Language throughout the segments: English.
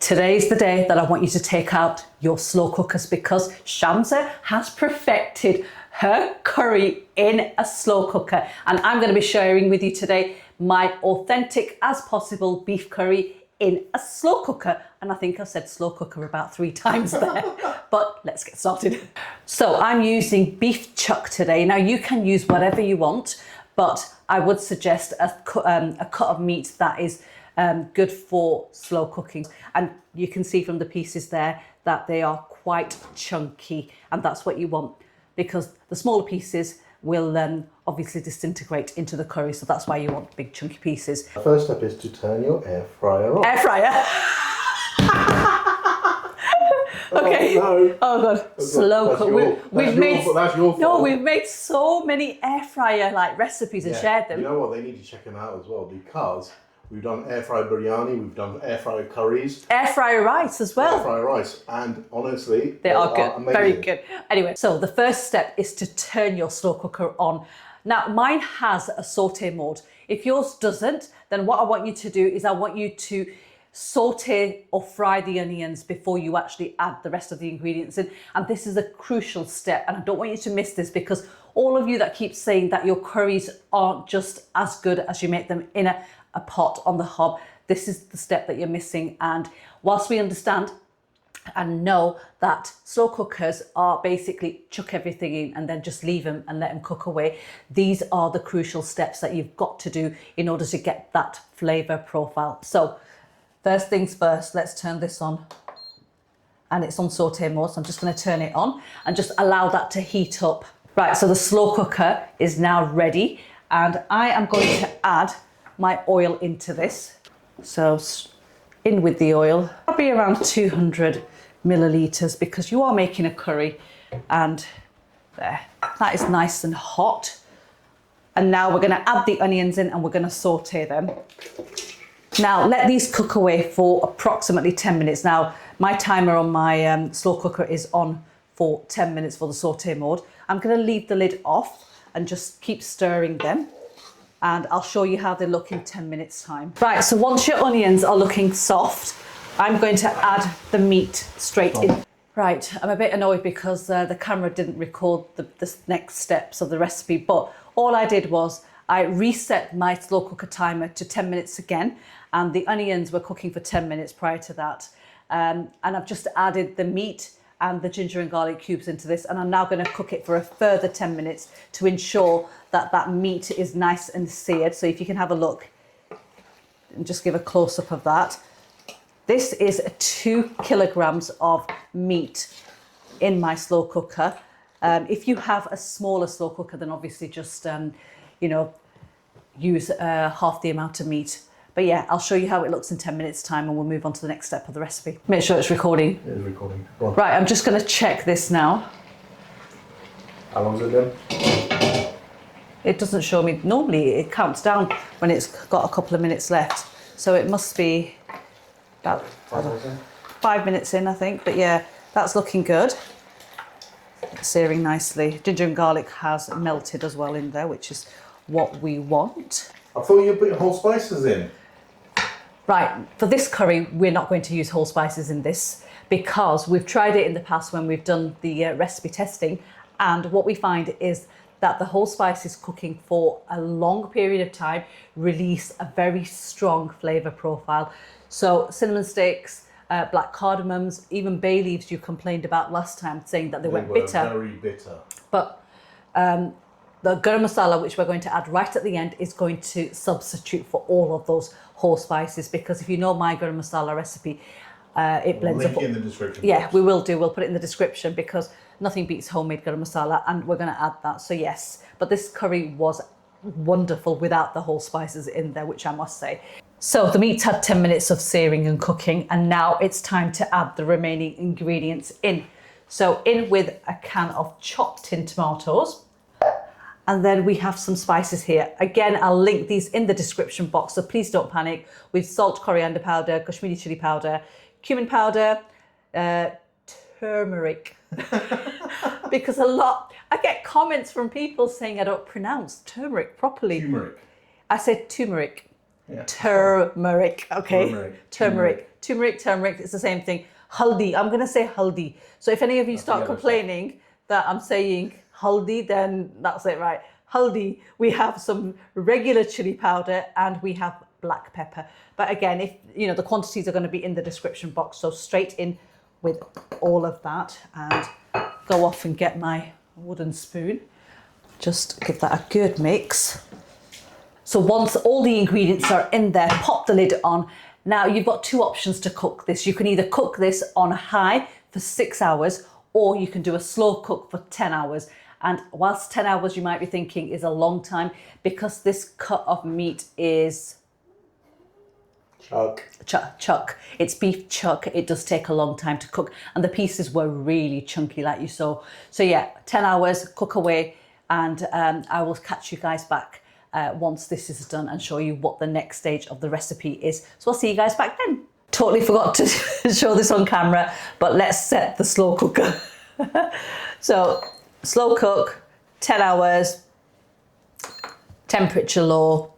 Today's the day that I want you to take out your slow cookers because Shamsa has perfected her curry in a slow cooker. And I'm going to be sharing with you today my authentic as possible beef curry in a slow cooker. And I think I said slow cooker about 3 times there, but let's get started. So I'm using beef chuck today. Now you can use whatever you want, but I would suggest a cut of meat that is good for slow cooking. And you can see from the pieces there that they are quite chunky, and that's what you want because the smaller pieces will obviously disintegrate into the curry, so that's why you want big chunky pieces. The first step is to turn your air fryer on. Air fryer? Okay. Oh, no. Oh god, slow cook. We've made so many air fryer like recipes and shared them. You know what? They need to check them out as well because we've done air fryer biryani, we've done air fryer curries, air fryer rice as well. Air fryer rice, and honestly, they are good, amazing. Very good. Anyway, so the first step is to turn your slow cooker on. Now, mine has a saute mode. If yours doesn't, then what I want you to do is I want you to saute or fry the onions before you actually add the rest of the ingredients in. And this is a crucial step, and I don't want you to miss this because all of you that keep saying that your curries aren't just as good as you make them in a pot on the hob, this is the step that you're missing. And whilst we understand and know that slow cookers are basically chuck everything in and then just leave them and let them cook away, these are the crucial steps that you've got to do in order to get that flavour profile. So first things first, let's turn this on. And it's on saute mode, so I'm just going to turn it on and just allow that to heat up. Right, so the slow cooker is now ready, and I am going to add my oil into this. So in with the oil, probably around 200 millilitres because you are making a curry, and there, that is nice and hot. And now we're going to add the onions in and we're going to saute them. Now let these cook away for approximately 10 minutes. Now my timer on my slow cooker is on for 10 minutes for the saute mode. I'm going to leave the lid off and just keep stirring them, and I'll show you how they look in 10 minutes time. Right, so once your onions are looking soft, I'm going to add the meat straight in. Right, I'm a bit annoyed because the camera didn't record the next steps of the recipe, but all I did was I reset my slow cooker timer to 10 minutes again, and the onions were cooking for 10 minutes prior to that. And I've just added the meat and the ginger and garlic cubes into this, and I'm now going to cook it for a further 10 minutes to ensure that that meat is nice and seared. So if you can have a look and just give a close-up of that. This is 2 kilograms of meat in my slow cooker. If you have a smaller slow cooker, then obviously just use half the amount of meat. But yeah, I'll show you how it looks in 10 minutes time and we'll move on to the next step of the recipe. Make sure it's recording. It is recording. Go on. Right, I'm just going to check this now. How long's it been? It doesn't show me. Normally it counts down when it's got a couple of minutes left. So it must be about 5 minutes in, I think. But yeah, that's looking good. It's searing nicely. Ginger and garlic has melted as well in there, which is what we want. I thought you were putting whole spices in. Right, for this curry, we're not going to use whole spices in this because we've tried it in the past when we've done the recipe testing, and what we find is that the whole spices cooking for a long period of time release a very strong flavour profile. So cinnamon sticks, black cardamoms, even bay leaves you complained about last time, saying that they were bitter. Very bitter. But the garam masala, which we're going to add right at the end, is going to substitute for all of those whole spices, because if you know my garam masala recipe, it blends up. Link in the description. Yeah, box. we will do. We'll put it in the description because nothing beats homemade garam masala, and we're going to add that. So yes, but this curry was wonderful without the whole spices in there, which I must say. So the meat's had 10 minutes of searing and cooking, and now it's time to add the remaining ingredients in. So in with a can of chopped tin tomatoes. And then we have some spices here. Again, I'll link these in the description box, so please don't panic. We've salt, coriander powder, Kashmiri chili powder, cumin powder, turmeric. Because I get comments from people saying I don't pronounce turmeric properly. Turmeric. I said turmeric. Yeah. Turmeric, okay? Turmeric. Turmeric, it's the same thing. Haldi, I'm gonna say haldi. So if any of you start complaining that I'm saying haldi, then that's it, right? Haldi, we have some regular chili powder and we have black pepper. But again, if you know, the quantities are gonna be in the description box, so straight in with all of that and go off and get my wooden spoon. Just give that a good mix. So once all the ingredients are in there, pop the lid on. Now you've got two options to cook this. You can either cook this on high for 6 hours, or you can do a slow cook for 10 hours. And whilst 10 hours you might be thinking is a long time, because this cut of meat is chuck. It's beef chuck. It does take a long time to cook, and the pieces were really chunky like you saw. So yeah, 10 hours, cook away, and I will catch you guys back once this is done and show you what the next stage of the recipe is. So I'll see you guys back then. Totally forgot to show this on camera, but let's set the slow cooker. So slow cook, 10 hours, temperature low,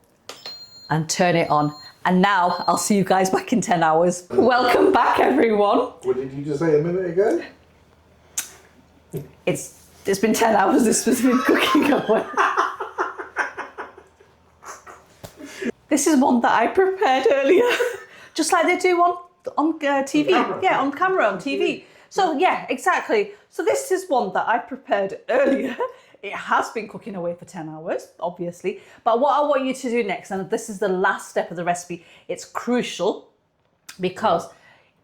and turn it on. And now I'll see you guys back in 10 hours. Welcome back, everyone. What did you just say a minute ago? It's been 10 hours this has been cooking away. This is one that I prepared earlier, just like they do on TV. Yeah, on camera, on TV. So yeah, exactly. So this is one that I prepared earlier. It has been cooking away for 10 hours, obviously. But what I want you to do next, and this is the last step of the recipe, it's crucial because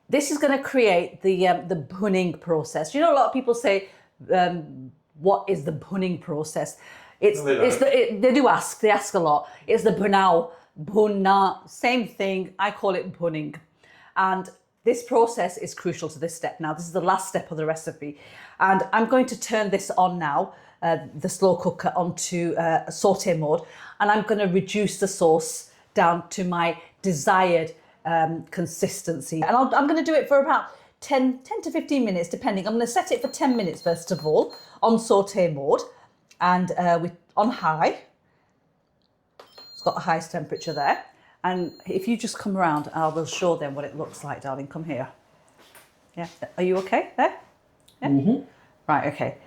this is going to create the bhunning process. You know, a lot of people say, what is the bhunning process? They ask a lot. It's the bhunna, same thing. I call it bhunning. And this process is crucial to this step. Now, this is the last step of the recipe. And I'm going to turn this on now, the slow cooker, onto a saute mode. And I'm going to reduce the sauce down to my desired consistency. And I'm going to do it for about 10 to 15 minutes, depending. I'm going to set it for 10 minutes, first of all, on saute mode and on high. It's got the highest temperature there. And if you just come around, I will show them what it looks like, darling. Come here. Yeah, are you okay there? Yeah? Mm-hmm. Right, okay.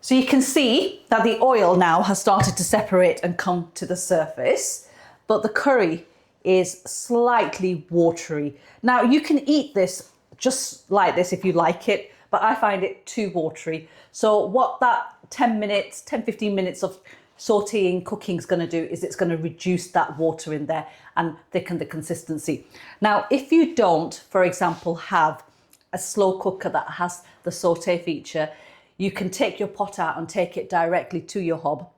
So you can see that the oil now has started to separate and come to the surface, but the curry is slightly watery. Now you can eat this just like this if you like it, but I find it too watery. So what that 15 minutes of sauteing, cooking is going to do is it's going to reduce that water in there and thicken the consistency. Now, if you don't, for example, have a slow cooker that has the saute feature, you can take your pot out and take it directly to your hob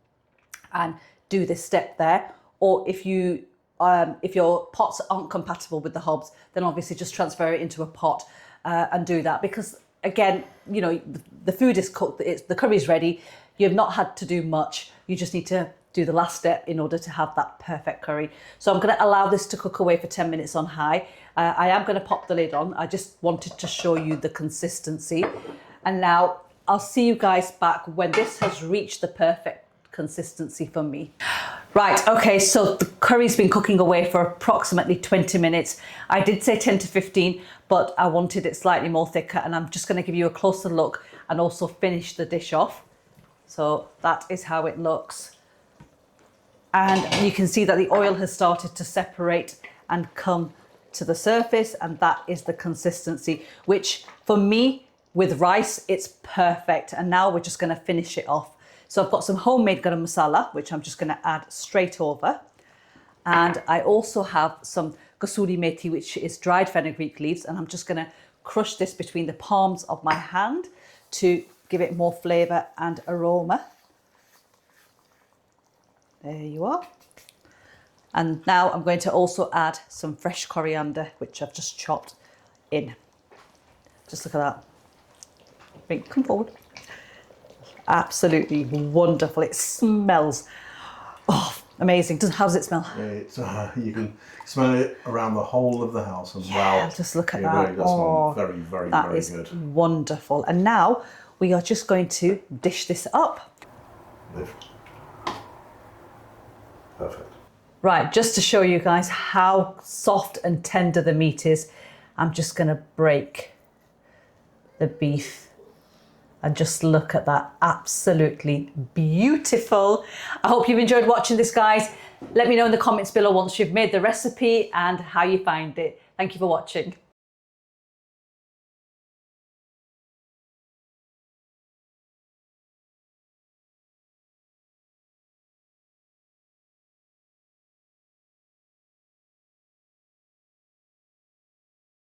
and do this step there. Or if your pots aren't compatible with the hobs, then obviously just transfer it into a pot and do that. Because again, you know, the food is cooked, the curry's ready. You've not had to do much. You just need to do the last step in order to have that perfect curry. So I'm going to allow this to cook away for 10 minutes on high. I am going to pop the lid on. I just wanted to show you the consistency. And now I'll see you guys back when this has reached the perfect consistency for me. Right, okay, so the curry's been cooking away for approximately 20 minutes. I did say 10 to 15, but I wanted it slightly more thicker, and I'm just going to give you a closer look and also finish the dish off. So that is how it looks. And you can see that the oil has started to separate and come to the surface, and that is the consistency, which for me, with rice, it's perfect. And now we're just going to finish it off. So I've got some homemade garam masala, which I'm just going to add straight over. And I also have some kasuri methi, which is dried fenugreek leaves. And I'm just going to crush this between the palms of my hand to give it more flavour and aroma. There you are. And now I'm going to also add some fresh coriander, which I've just chopped in. Just look at that. Come forward. Absolutely wonderful. It smells, amazing. How does it smell? It's, you can smell it around the whole of the house as well. Just look at It that. really does smell very, very, that very is good. Wonderful. And now we are just going to dish this up. Perfect. Right, just to show you guys how soft and tender the meat is, I'm just gonna break the beef and just look at that, absolutely beautiful. I hope you've enjoyed watching this, guys. Let me know in the comments below once you've made the recipe and how you find it. Thank you for watching.